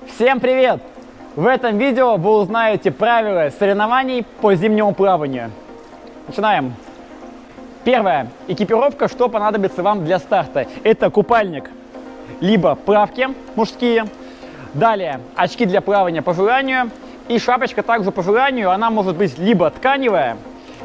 Всем привет! В этом видео вы узнаете правила соревнований по зимнему плаванию. Начинаем. Первое. Экипировка, что понадобится вам для старта. Это купальник, либо плавки мужские. Далее очки для плавания по желанию. И шапочка также по желанию. Она может быть либо тканевая,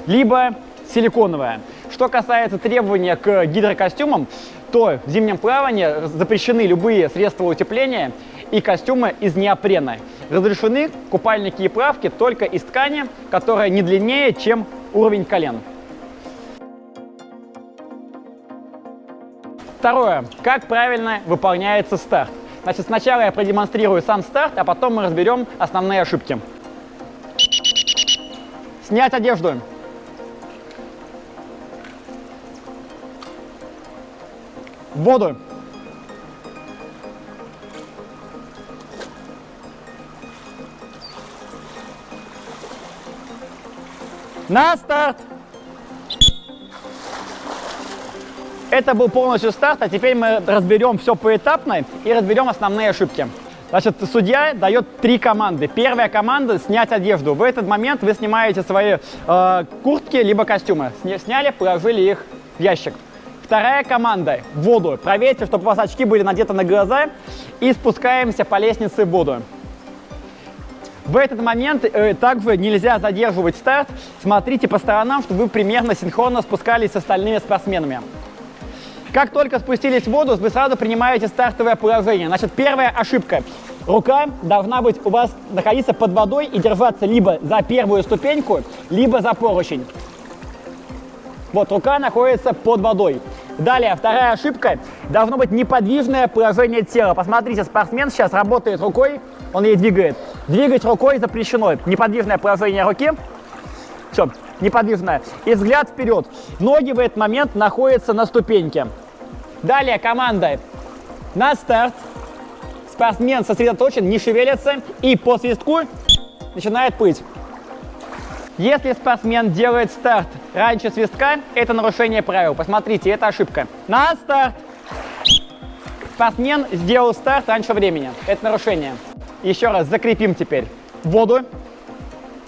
либо силиконовая. Что касается требования к гидрокостюмам, то в зимнем плавании запрещены любые средства утепления и костюмы из неопрена. Разрешены купальники и плавки только из ткани, которая не длиннее, чем уровень колен. Второе. Как правильно выполняется старт. Значит, сначала я продемонстрирую сам старт, а потом мы разберем основные ошибки. Снять одежду. В воду. На старт! Это был полностью старт, а теперь мы разберем все поэтапно и разберем основные ошибки. Значит, судья дает 3 команды. Первая команда – снять одежду. В этот момент вы снимаете свои куртки либо костюмы. Сняли, положили их в ящик. Вторая команда – в воду. Проверьте, чтобы у вас очки были надеты на глаза. И спускаемся по лестнице в воду. В этот момент также нельзя задерживать старт. Смотрите по сторонам, чтобы вы примерно синхронно спускались с остальными спортсменами. Как только спустились в воду, вы сразу принимаете стартовое положение. Значит, первая ошибка. Рука должна быть у вас находиться под водой и держаться либо за первую ступеньку, либо за поручень. Вот, рука находится под водой. Далее, вторая ошибка. Должно быть неподвижное положение тела. Посмотрите, спортсмен сейчас работает рукой, он ей двигает. Двигать рукой запрещено. Неподвижное положение руки. Все, неподвижное. И взгляд вперед. Ноги в этот момент находятся на ступеньке. Далее, команда на старт. Спортсмен сосредоточен, не шевелится и по свистку начинает плыть. Если спортсмен делает старт раньше свистка, это нарушение правил. Посмотрите, это ошибка. На старт! Спортсмен сделал старт раньше времени. Это нарушение. Еще раз закрепим теперь. В воду.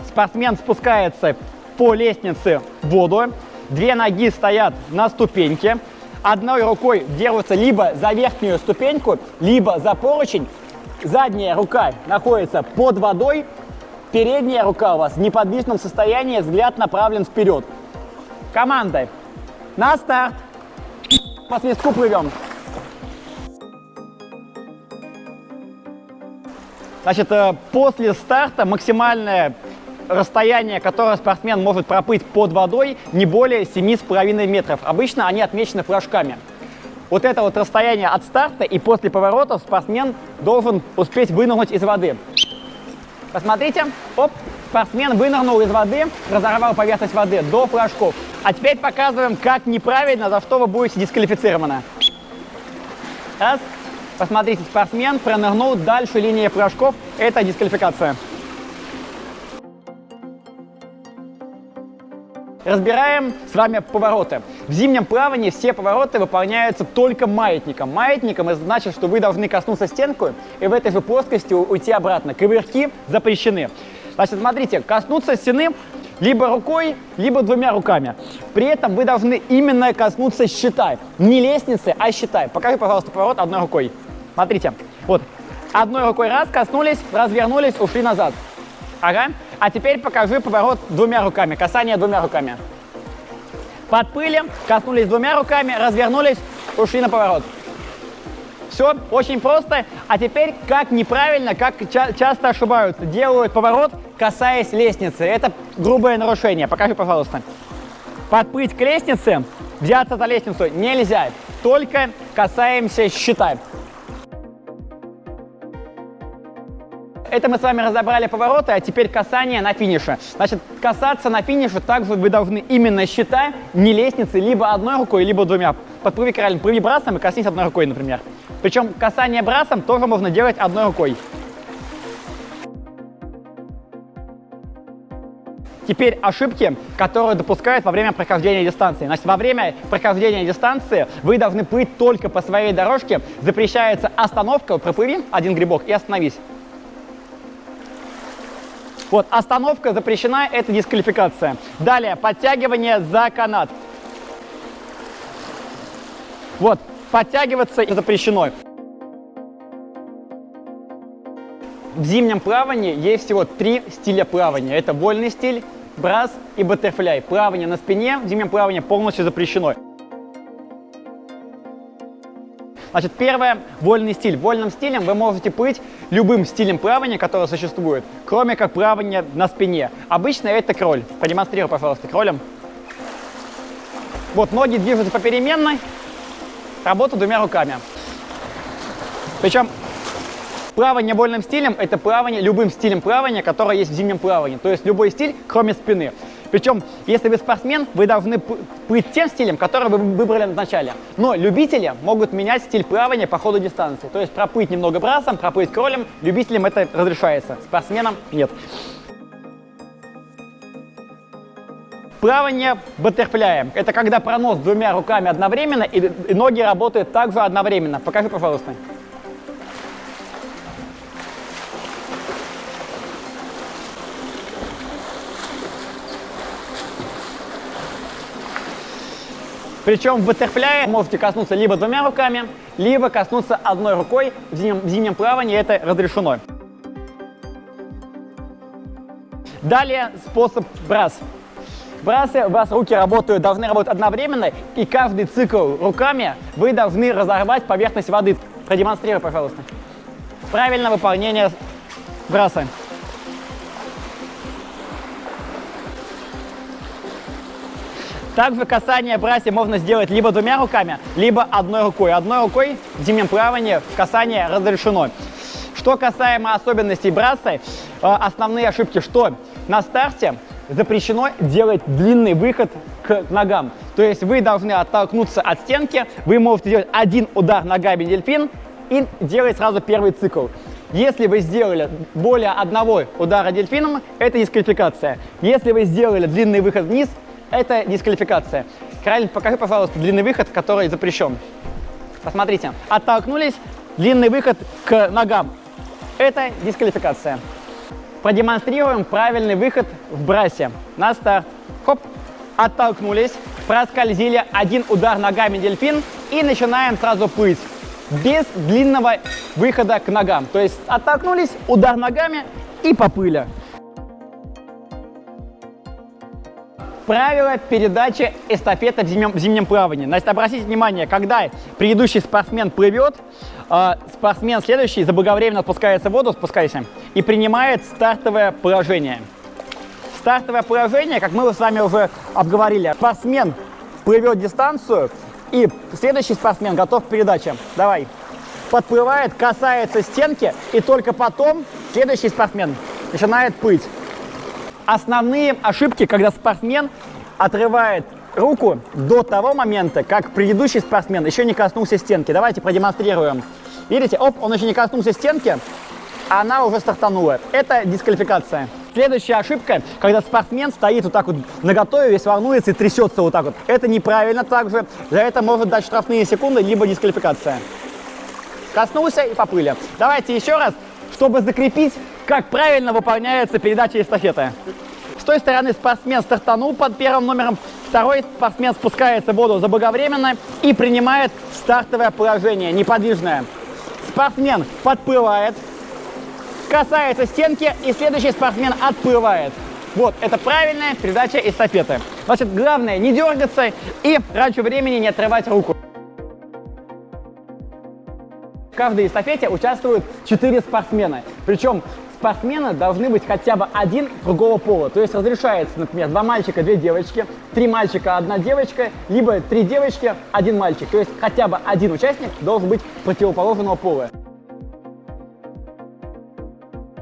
Спортсмен спускается по лестнице в воду. 2 ноги стоят на ступеньке. Одной рукой держится либо за верхнюю ступеньку, либо за поручень. Задняя рука находится под водой. Передняя рука у вас в неподвижном состоянии, взгляд направлен вперед. Команда на старт. По свистку плывем. Значит, после старта максимальное расстояние, которое спортсмен может проплыть под водой, не более 7,5 метров. Обычно они отмечены флажками. Вот это вот расстояние от старта и после поворотов спортсмен должен успеть вынырнуть из воды. Посмотрите, оп, спортсмен вынырнул из воды, разорвал поверхность воды до флажков. А теперь показываем, как неправильно, за что вы будете дисквалифицированы. Раз. Посмотрите, спортсмен пронырнул дальше линии флажков. Это дисквалификация. Разбираем с вами повороты. В зимнем плавании все повороты выполняются только маятником. Маятником это значит, что вы должны коснуться стенку и в этой же плоскости уйти обратно. Ковырки запрещены. Значит, смотрите, коснуться стены либо рукой, либо 2 руками. При этом вы должны именно коснуться щита. Не лестницы, а щита. Покажи, пожалуйста, поворот одной рукой. Смотрите, вот, одной рукой раз, коснулись, развернулись, ушли назад. Ага. А теперь покажи поворот 2 руками, касание 2 руками. Подплыли, коснулись 2 руками, развернулись, ушли на поворот. Все, очень просто. А теперь, как неправильно, как часто ошибаются. Делают поворот, касаясь лестницы. Это грубое нарушение. Покажи, пожалуйста. Подплыть к лестнице, взяться за лестницу нельзя. Только касаемся щита. Это мы с вами разобрали повороты, а теперь касание на финише. Значит, касаться на финише также вы должны именно щита, не лестницы, либо одной рукой, либо 2. Подплыви кораль, плыви брасом и коснись одной рукой, например. Причем касание брасом тоже можно делать одной рукой. Теперь ошибки, которые допускают во время прохождения дистанции. Значит, во время прохождения дистанции вы должны плыть только по своей дорожке. Запрещается остановка, проплыви один грибок и остановись. Вот, остановка запрещена, это дисквалификация. Далее, подтягивание за канат. Вот, подтягиваться запрещено. В зимнем плавании есть всего 3 стиля плавания. Это вольный стиль, брас и баттерфляй. Плавание на спине в зимнем плавании полностью запрещено. Значит, первое – вольный стиль. Вольным стилем вы можете плыть любым стилем плавания, который существует, кроме как плавания на спине. Обычно это кроль. Продемонстрируй, пожалуйста, кролем. Вот, ноги движутся попеременно, работа 2 руками. Причем плавание вольным стилем – это плавание любым стилем плавания, которое есть в зимнем плавании. То есть любой стиль, кроме спины. Причем, если вы спортсмен, вы должны плыть тем стилем, который вы выбрали в начале. Но любители могут менять стиль плавания по ходу дистанции. То есть проплыть немного брасом, проплыть кролем. Любителям это разрешается, спортсменам нет. Плавание баттерфляем. Это когда пронос 2 руками одновременно и ноги работают также одновременно. Покажи, пожалуйста. Причем в баттерфляе можете коснуться либо 2 руками, либо коснуться одной рукой. В зимнем плавании это разрешено. Далее способ брас. В брасе у вас руки должны работать одновременно, и каждый цикл руками вы должны разорвать поверхность воды. Продемонстрируй, пожалуйста. Правильное выполнение браса. Также касание в брасе можно сделать либо 2 руками, либо одной рукой. Одной рукой в зимнем плавании касание разрешено. Что касаемо особенностей браса, основные ошибки, что на старте запрещено делать длинный выход к ногам. То есть вы должны оттолкнуться от стенки, вы можете делать один удар ногами дельфин и делать сразу первый цикл. Если вы сделали более одного удара дельфином, это дисквалификация. Если вы сделали длинный выход вниз, это дисквалификация. Краль, покажи, пожалуйста, длинный выход, который запрещен. Посмотрите. Оттолкнулись, длинный выход к ногам. Это дисквалификация. Продемонстрируем правильный выход в брасе. На старт. Хоп. Оттолкнулись, проскользили, один удар ногами дельфин и начинаем сразу плыть. Без длинного выхода к ногам. То есть оттолкнулись, удар ногами и поплыли. Правила передачи эстафеты в зимнем плавании. Значит, обратите внимание, когда предыдущий спортсмен плывет, спортсмен следующий заблаговременно спускается в воду, спускайся, и принимает стартовое положение. Стартовое положение, как мы с вами уже обговорили, спортсмен плывет дистанцию, и следующий спортсмен готов к передаче. Давай. Подплывает, касается стенки, и только потом следующий спортсмен начинает плыть. Основные ошибки, когда спортсмен отрывает руку до того момента, как предыдущий спортсмен еще не коснулся стенки. Давайте продемонстрируем. Видите, оп, он еще не коснулся стенки, а она уже стартанула. Это дисквалификация. Следующая ошибка, когда спортсмен стоит вот так вот наготове, весь волнуется и трясется вот так вот. Это неправильно также. За это может дать штрафные секунды, либо дисквалификация. Коснулся и поплыли. Давайте еще раз, чтобы закрепить, как правильно выполняется передача эстафеты. С той стороны спортсмен стартанул под первым номером, второй спортсмен спускается в воду заблаговременно и принимает стартовое положение, неподвижное. Спортсмен подплывает, касается стенки, и следующий спортсмен отплывает. Вот, это правильная передача эстафеты. Значит, главное не дергаться и раньше времени не отрывать руку. В каждой эстафете участвуют 4 спортсмена. Причем спортсмены должны быть хотя бы один другого пола. То есть разрешается, например, 2 мальчика, 2 девочки, 3 мальчика, 1 девочка, либо 3 девочки, 1 мальчик. То есть хотя бы один участник должен быть противоположного пола.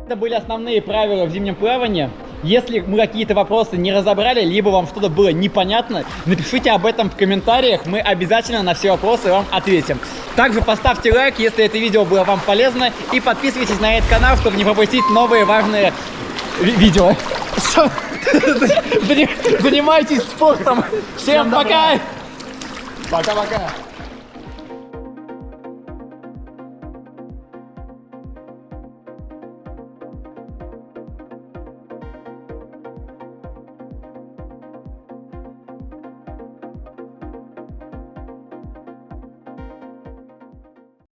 Это были основные правила в зимнем плавании. Если мы какие-то вопросы не разобрали, либо вам что-то было непонятно, напишите об этом в комментариях, мы обязательно на все вопросы вам ответим. Также поставьте лайк, если это видео было вам полезно, и подписывайтесь на этот канал, чтобы не пропустить новые важные видео. Занимайтесь спортом. Всем пока! Пока-пока!